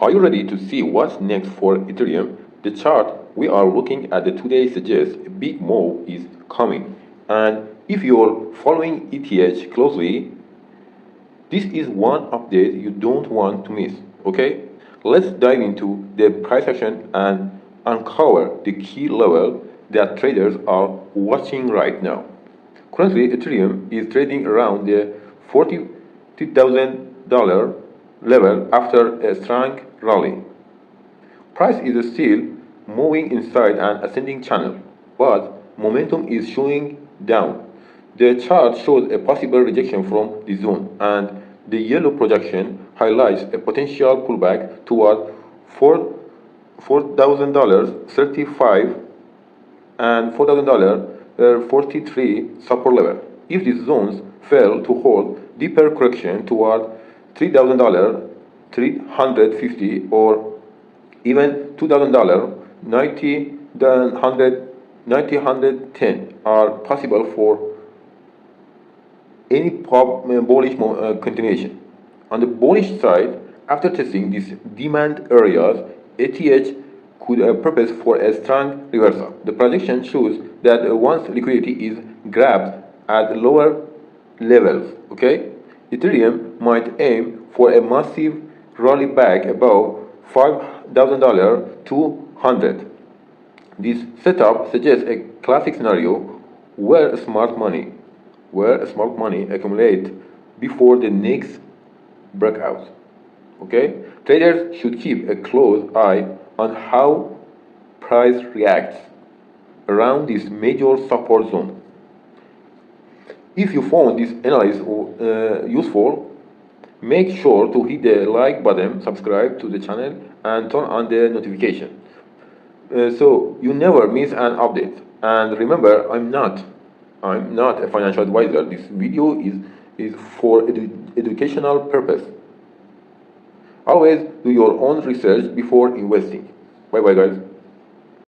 Are you ready to see what's next for Ethereum? The chart we are looking at today suggests a big move is coming. And if you're following ETH closely, this is one update you don't want to miss, okay? Let's dive into the price action and uncover the key level that traders are watching right now. Currently, Ethereum is trading around the $42,000 level after a strong rally. Price is still moving inside an ascending channel, but momentum is showing down. The chart shows a possible rejection from the zone, and the yellow projection highlights a potential pullback toward $4,035 and $4,043 support level. If these zones fail to hold, deeper correction toward $3,000, $350, or even $2,000, $110 are possible for any bullish continuation. On the bullish side, after testing these demand areas, ETH could purpose for a strong reversal. The projection shows that once liquidity is grabbed at lower levels, okay, Ethereum might aim for a massive rally back above $5,000 to $100. This setup suggests a classic scenario where smart money accumulates before the next breakout. Okay, traders should keep a close eye on how price reacts around this major support zone. If you found this analysis useful, make sure to hit the like button, subscribe to the channel, and turn on the notification so you never miss an update. And remember, I'm not a financial advisor. This video is for educational purpose. Always do your own research before investing. Bye bye, guys.